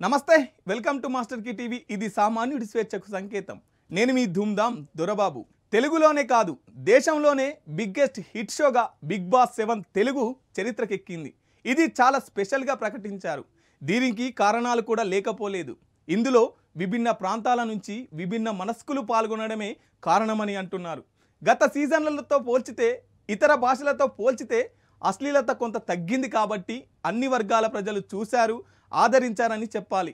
నమస్తే welcome to master కి TV ఇది సామాన్యుడి స్వేచ్ఛకు సంకేతం నేను మీ ధూమ్ధామ్ దొరబాబు తెలుగులోనే కాదు దేశంలోనే బిగ్గెస్ట్ హిట్ షోగా బిగ్ బాస్ 7 తెలుగు చరిత్రకెక్కింది ఇది చాలా స్పెషల్ గా ప్రకటించారు దీనికి కారణాలు కూడా లేకపోలేదు ఇందులో విభిన్న ప్రాంతాల నుంచి విభిన్న మనస్కులు పాల్గొనడమే కారణమని అంటున్నారు గత సీజన్లతో పోల్చితే ఇతర భాషలతో పోల్చితే అశ్లీలత కొంత తగ్గింది కాబట్టి అన్ని వర్గాల ప్రజలు చూశారు ఆదరించారని చెప్పాలి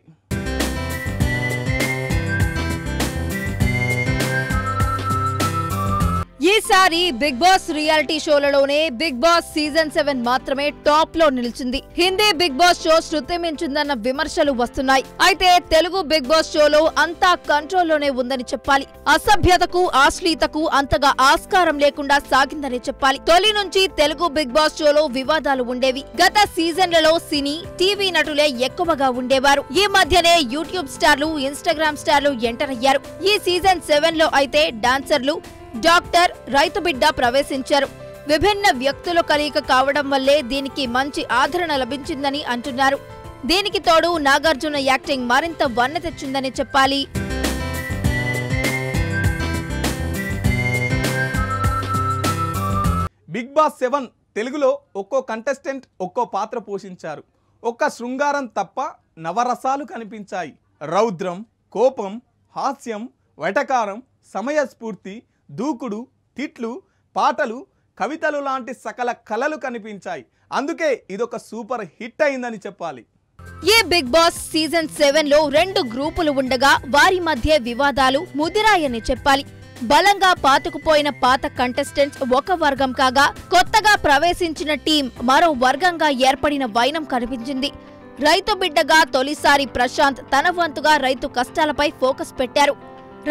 ఈసారి బిగ్ బాస్ రియాలిటీ షోలలోనే బిగ్ బాస్ సీజన్ 7 మాత్రమే టాప్ లో నిలిచింది. హిందీ బిగ్ బాస్ షో శృతి మించిందన్న విమర్శలు వస్తున్నాయి. అయితే తెలుగు బిగ్ బాస్ షోలో అంతా కంట్రోల్లోనే ఉందని చెప్పాలి. అసభ్యతకు అశ్లీలతకు అంతగా ఆస్కారం లేకుండా సాగిందని చెప్పాలి. తొలి నుంచి తెలుగు బిగ్ బాస్ షోలో వివాదాలు ఉండేవి. గత సీజన్లలో సినీ టీవీ నటులే ఎక్కువగా ఉండేవారు. ఈ మధ్యనే యూట్యూబ్ స్టార్లు ఇన్స్టాగ్రామ్ స్టార్లు ఎంటర్ అయ్యారు. ఈ సీజన్ 7 లో అయితే డాన్సర్లు డాక్టర్ రైతు బిడ్డ ప్రవేశించారు. విభిన్న వ్యక్తుల కలయిక కావడం వల్లే దీనికి మంచి ఆదరణ లభించిందని అంటున్నారు. దీనికి తోడు నాగార్జున యాక్టింగ్ మరింత వన్నె తెచ్చిందని చెప్పాలి. బిగ్ బాస్ 7 తెలుగులో ఒక్కో కంటెస్టెంట్ ఒక్కో పాత్ర పోషించారు. ఒక్క శృంగారం తప్ప నవరసాలు కనిపించాయి. రౌద్రం, కోపం, హాస్యం, వెటకారం, సమయస్ఫూర్తి, దూకుడు, తిట్లు, పాటలు, కవితలు లాంటి సకల కళలు కనిపించాయి. అందుకే ఇదొక సూపర్ హిట్ అయిందని చెప్పాలి. ఈ బిగ్ బాస్ సీజన్ 7 లో 2 గ్రూపులు ఉండగా వారి మధ్య వివాదాలు ముదిరాయని చెప్పాలి. బలంగా పాతుకుపోయిన పాత కంటెస్టెంట్స్ ఒక వర్గం కాగా కొత్తగా ప్రవేశించిన టీం మరో వర్గంగా ఏర్పడిన వైనం కనిపించింది. రైతు బిడ్డగా తొలిసారి ప్రశాంత్ తన వంతుగా రైతు కష్టాలపై ఫోకస్ పెట్టారు.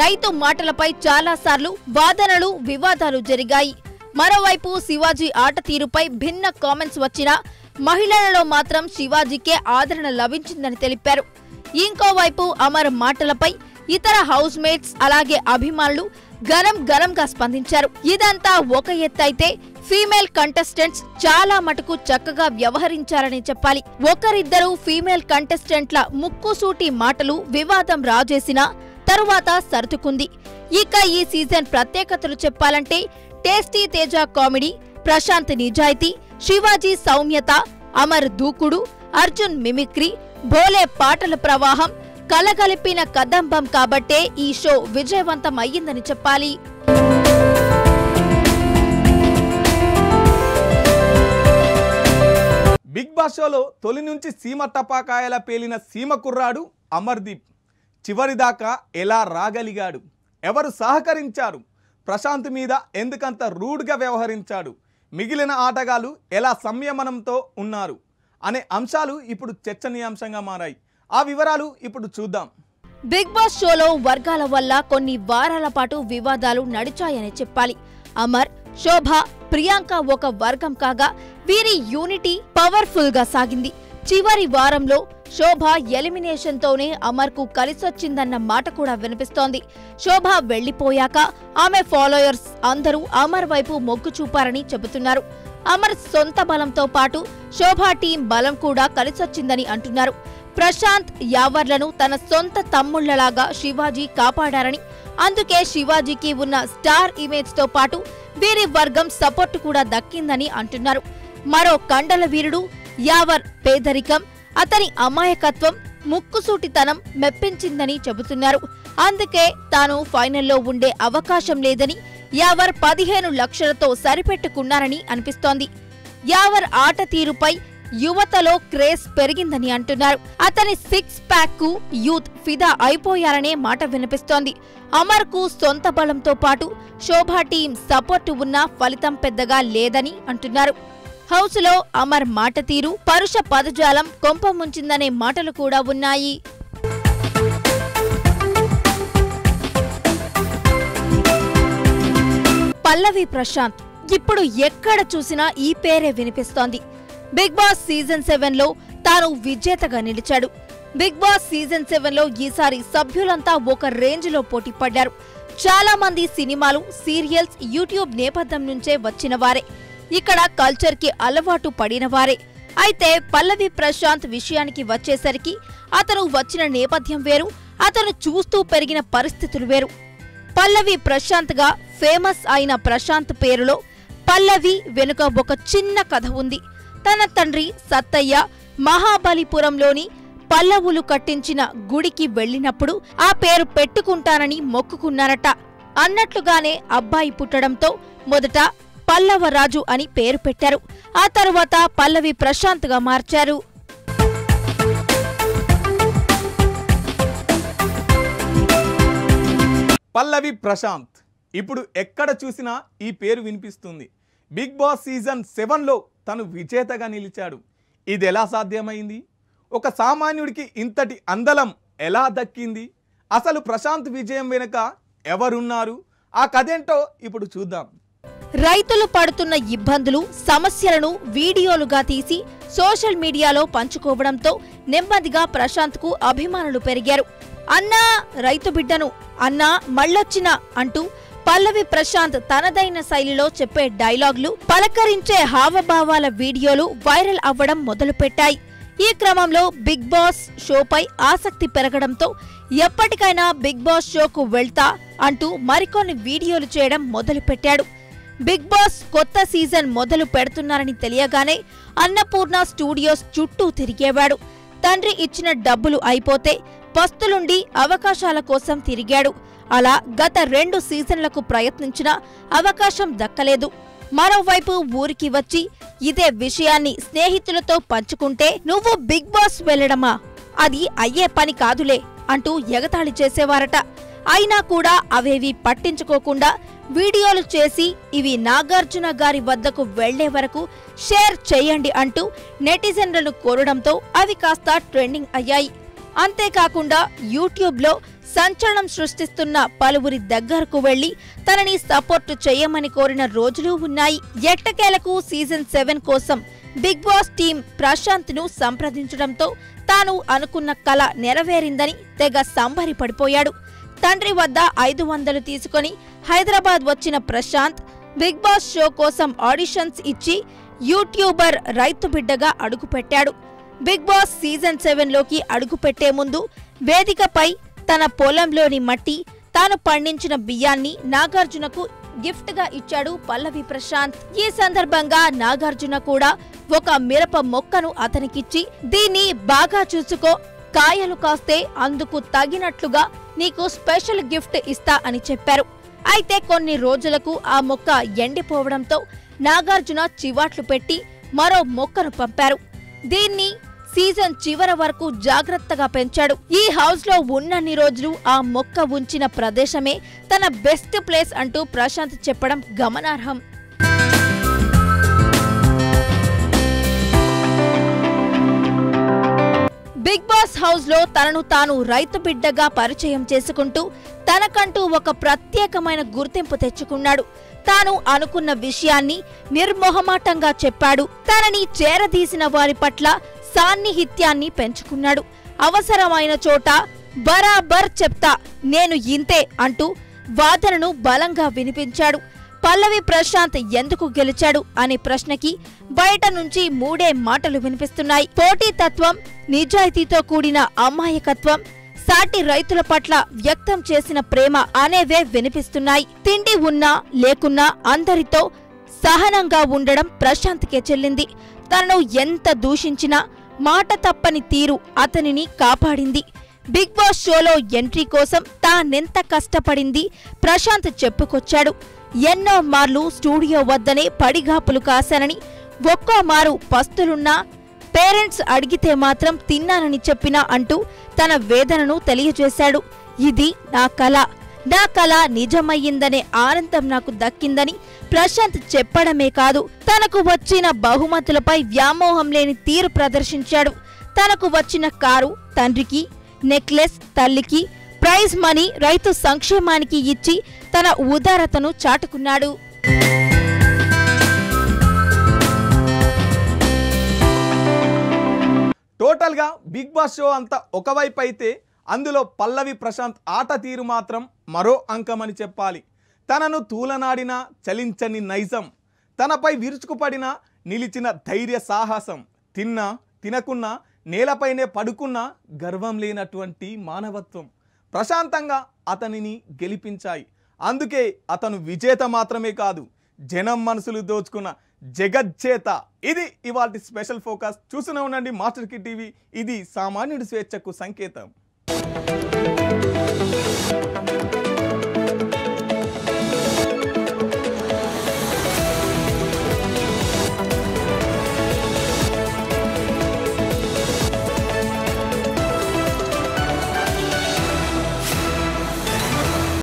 రైతు మాటలపై చాలాసార్లు వాదనలు వివాదాలు జరిగాయి. మరోవైపు శివాజీ ఆట తీరుపై భిన్న కామెంట్స్ వచ్చినా మహిళలలో మాత్రం శివాజీకే ఆదరణ లభించిందని తెలిపారు. ఇంకోవైపు అమర్ మాటలపై ఇతర హౌస్ మేట్స్ అలాగే అభిమానులు గరంగా స్పందించారు. ఇదంతా ఒక ఎత్తైతే ఫీమేల్ కంటెస్టెంట్స్ చాలా మటుకు చక్కగా వ్యవహరించారని చెప్పాలి. ఒకరిద్దరు ఫీమేల్ కంటెస్టెంట్ల ముక్కుసూటి మాటలు వివాదం రాజేసినా తరువాత సర్దుకుంది. ఇక ఈ సీజన్ ప్రత్యేకతలు చెప్పాలంటే టేస్టీ తేజ కామెడీ, ప్రశాంత్ నిజాయితీ, శివాజీ సౌమ్యత, అమర్ దూకుడు, అర్జున్ మిమిక్రీ, భోలే పాటల ప్రవాహం కలగలిపిన కదంబం కాబట్టే ఈ షో విజయవంతం అయ్యిందని చెప్పాలి. బిగ్ బాస్ షోలో తొలి నుంచి సీమ టపాకాయల పేలిన సీమ కుర్రాడు అమర్దీప్ చివరిదాకా ఎలా రాగలిగాడు, ఎవరు సహకరించారు, ప్రశాంత్ మీద ఎందుకంత రూడ్గా వ్యవహరించాడు, మిగిలిన ఆటగాళ్లు ఎలా సంయమనంతో ఉన్నారు అనే అంశాలు ఇప్పుడు చర్చనీయాంశంగా మారాయి. ఆ వివరాలు ఇప్పుడు చూద్దాం. బిగ్ బాస్ షోలో వర్గాల వల్ల కొన్ని వారాల పాటు వివాదాలు నడిచాయని చెప్పాలి. అమర్, శోభ, ప్రియాంక ఒక వర్గం కాగా వీరి యూనిటీ పవర్ఫుల్ గా సాగింది. చివరి వారంలో శోభ ఎలిమినేషన్ తోనే అమర్ కు కలిసొచ్చిందన్న మాట కూడా వినిపిస్తోంది. శోభ వెళ్లిపోయాక ఆమె ఫాలోయర్స్ అందరూ అమర్ వైపు మొగ్గు చూపారని చెబుతున్నారు. అమర్ సొంత బలంతో పాటు శోభ టీం బలం కూడా కలిసొచ్చిందని అంటున్నారు. ప్రశాంత్, యావర్లను తన సొంత తమ్ముళ్లలాగా శివాజీ కాపాడారని, అందుకే శివాజీకి ఉన్న స్టార్ ఇమేజ్ తో పాటు వీరి వర్గం సపోర్ట్ కూడా దక్కిందని అంటున్నారు. మరో కండల వీరుడు యావర్ పేదరికం, అతని అమాయకత్వం, ముక్కుసూటితనం మెప్పించిందని చెబుతున్నారు. అందుకే తాను ఫైనల్లో ఉండే అవకాశం లేదని యావర్ 15 లక్షలతో సరిపెట్టుకున్నారని అనిపిస్తోంది. యావర్ ఆట తీరుపై యువతలో క్రేజ్ పెరిగిందని అంటున్నారు. అతని 6 ప్యాక్ కు యూత్ ఫిదా అయిపోయారనే మాట వినిపిస్తోంది. అమర్ కు సొంత బలంతో పాటు శోభా టీం సపోర్టు ఉన్నా ఫలితం పెద్దగా లేదని అంటున్నారు. హౌస్ లో అమర్ మాట తీరు, పరుష పదజాలం కొంప ముంచిందనే మాటలు కూడా ఉన్నాయి. పల్లవి ప్రశాంత్ ఇప్పుడు ఎక్కడ చూసినా ఈ పేరే వినిపిస్తోంది. బిగ్ బాస్ సీజన్ 7 లో తాను విజేతగా నిలిచాడు. బిగ్ బాస్ సీజన్ 7 లో ఈసారి సభ్యులంతా ఒక రేంజ్ లో పోటీ పడ్డారు. చాలా మంది సినిమాలు, సీరియల్స్, యూట్యూబ్ నేపథ్యం నుంచే వచ్చిన వారే. ఇక్కడ కల్చర్ కి అలవాటు పడినవారే. అయితే పల్లవి ప్రశాంత్ విషయానికి వచ్చేసరికి అతను వచ్చిన నేపథ్యం వేరు, అతను చూస్తూ పెరిగిన పరిస్థితులు వేరు. పల్లవి ప్రశాంత్గా ఫేమస్ అయిన ప్రశాంత్ పేరులో పల్లవి వెనుక ఒక చిన్న కథ ఉంది. తన తండ్రి సత్తయ్య మహాబలిపురంలోని పల్లవులు కట్టించిన గుడికి వెళ్లినప్పుడు ఆ పేరు పెట్టుకుంటానని మొక్కుకున్నారట. అన్నట్లుగానే అబ్బాయి పుట్టడంతో మొదట పల్లవరాజు అని పేరు పెట్టారు. ఆ తరువాత పల్లవి ప్రశాంత్గా మార్చారు. పల్లవి ప్రశాంత్ ఇప్పుడు ఎక్కడ చూసినా ఈ పేరు వినిపిస్తుంది. బిగ్ బాస్ సీజన్ 7లో తను విజేతగా నిలిచాడు. ఇది ఎలా సాధ్యమైంది? ఒక సామాన్యుడికి ఇంతటి అందలం ఎలా దక్కింది? అసలు ప్రశాంత్ విజయం వెనుక ఎవరున్నారు? ఆ కథేంటో ఇప్పుడు చూద్దాం. రైతులు పడుతున్న ఇబ్బందులు, సమస్యలను వీడియోలుగా తీసి సోషల్ మీడియాలో పంచుకోవడంతో నెమ్మదిగా ప్రశాంత్కు అభిమానులు పెరిగారు. అన్నా రైతు బిడ్డను, అన్నా మళ్ళొచ్చినా అంటూ పల్లవి ప్రశాంత్ తనదైన శైలిలో చెప్పే డైలాగులు, పలకరించే హావభావాల వీడియోలు వైరల్ అవ్వడం మొదలుపెట్టాయి. ఈ క్రమంలో బిగ్ బాస్ షోపై ఆసక్తి పెరగడంతో ఎప్పటికైనా బిగ్ బాస్ షోకు వెళ్తా అంటూ మరికొన్ని వీడియోలు చేయడం మొదలుపెట్టాడు. బిగ్ బాస్ కొత్త సీజన్ మొదలు పెడుతున్నారని తెలియగానే అన్నపూర్ణ స్టూడియోస్ చుట్టూ తిరిగేవాడు. తండ్రి ఇచ్చిన డబ్బులు అయిపోతే పస్తులుండి అవకాశాల కోసం తిరిగాడు. అలా గత 2 సీజన్లకు ప్రయత్నించినా అవకాశం దక్కలేదు. మరోవైపు ఊరికి వచ్చి ఇదే విషయాన్ని స్నేహితులతో పంచుకుంటే, నువ్వు బిగ్ బాస్ వెళ్లడమా, అది అయ్యే పని కాదులే అంటూ ఎగతాళి చేసేవారట. అయినా కూడా అవేవి పట్టించుకోకుండా వీడియోలు చేసి ఇవి నాగార్జున గారి వద్దకు వెళ్లే వరకు షేర్ చేయండి అంటూ నెటిజన్లను కోరడంతో అవి కాస్త ట్రెండింగ్ అయ్యాయి. అంతేకాకుండా యూట్యూబ్లో సంచలనం సృష్టిస్తున్న పలువురి దగ్గరకు వెళ్లి తనని సపోర్టు చేయమని కోరిన రోజులు ఉన్నాయి. ఎట్టకేలకు సీజన్ 7 కోసం బిగ్ బాస్ టీం ప్రశాంత్ను సంప్రదించడంతో తాను అనుకున్న కల నెరవేరిందని తెగ సంబరపడిపోయాడు. తండ్రి వద్ద 500 తీసుకుని హైదరాబాద్ వచ్చిన ప్రశాంత్ బిగ్ బాస్ షో కోసం ఆడిషన్స్ ఇచ్చి యూట్యూబర్ రైతు బిడ్డగా అడుగుపెట్టాడు. బిగ్ బాస్ సీజన్ 7లోకి అడుగుపెట్టే ముందు వేదికపై తన పొలంలోని మట్టి, తాను పండించిన బియ్యాన్ని నాగార్జునకు గిఫ్ట్ గా ఇచ్చాడు పల్లవి ప్రశాంత్. ఈ సందర్భంగా నాగార్జున కూడా ఒక మిరప మొక్కను అతనికిచ్చి, దీన్ని బాగా చూసుకో, కాయలు కాస్తే అందుకు తగినట్లుగా నీకు స్పెషల్ గిఫ్ట్ ఇస్తా అని చెప్పారు. అయితే కొన్ని రోజులకు ఆ మొక్క ఎండిపోవడంతో నాగార్జున చివాట్లు పెట్టి మరో మొక్కను పంపారు. దీన్ని సీజన్ చివరి వరకు జాగ్రత్తగా పెంచాడు. ఈ హౌస్ లో ఉన్నన్ని రోజులు ఆ మొక్క ఉంచిన ప్రదేశమే తన బెస్ట్ ప్లేస్ అంటూ ప్రశాంత్ చెప్పడం గమనార్హం. బిగ్ బాస్ హౌస్ లో తనను తాను రైతు బిడ్డగా పరిచయం చేసుకుంటూ తనకంటూ ఒక ప్రత్యేకమైన గుర్తింపు తెచ్చుకున్నాడు. తాను అనుకున్న విషయాన్ని నిర్మోహమాటంగా చెప్పాడు. తనని చేరదీసిన వారి పట్ల సాన్నిహిత్యాన్ని పెంచుకున్నాడు. అవసరమైన చోట బరాబర్ చెప్తా, నేను ఇంతే అంటూ వాదనను బలంగా వినిపించాడు. పల్లవి ప్రశాంత్ ఎందుకు గెలిచాడు అనే ప్రశ్నకి బయట నుంచి 3 మాటలు వినిపిస్తున్నాయి. పోటీతత్వం, నిజాయితీతో కూడిన అమాయకత్వం, సాటి రైతుల పట్ల వ్యక్తం చేసిన ప్రేమ అనేవే వినిపిస్తున్నాయి. తిండి ఉన్నా లేకున్నా అందరితో సహనంగా ఉండడం ప్రశాంత్కే చెల్లింది. తనను ఎంత దూషించినా మాట తప్పని తీరు అతనిని కాపాడింది. బిగ్ బాస్ షోలో ఎంట్రీ కోసం తానెంత కష్టపడింది ప్రశాంత్ చెప్పుకొచ్చాడు. ఎన్నో మార్లు స్టూడియో వద్దనే పడిగాపులు కాశానని, ఒక్కో మారు పస్తులున్నా పేరెంట్స్ అడిగితే మాత్రం తిన్నానని చెప్పినా అంటూ తన వేదనను తెలియజేశాడు. ఇది నా కల, నా కల నిజమయ్యిందనే ఆనందం నాకు దక్కిందని ప్రశాంత్ చెప్పడమే కాదు, తనకు వచ్చిన బహుమతులపై వ్యామోహం లేని తీరు ప్రదర్శించాడు. తనకు వచ్చిన కారు తండ్రికి, నెక్లెస్ తల్లికి, ప్రైజ్ మనీ రైతు సంక్షేమానికి ఇచ్చి తన ఉదారతను చాటుకున్నాడు. టోటల్గా బిగ్ బాస్ షో అంతా ఒకవైపు అయితే అందులో పల్లవి ప్రశాంత్ ఆట తీరు మాత్రం మరో అంకమని చెప్పాలి. తనను తూలనాడిన చలించని నైజం, తనపై విరుచుకుపడిన నిలిచిన ధైర్య సాహసం, తిన్నా తినకున్నా నేలపైనే పడుకున్నా గర్వం లేనటువంటి మానవత్వం ప్రశాంతంగా అతనిని గెలిపించాయి. అందుకే అతను విజేత మాత్రమే కాదు, జనం మనసులు దోచుకున్న జగజ్జేత. ఇది ఇవాల్టి స్పెషల్ ఫోకస్. చూస్తూనే ఉండండి మాస్టర్ కిడ్ టీవీ. ఇది సామాన్యుడి స్వేచ్ఛకు సంకేతం.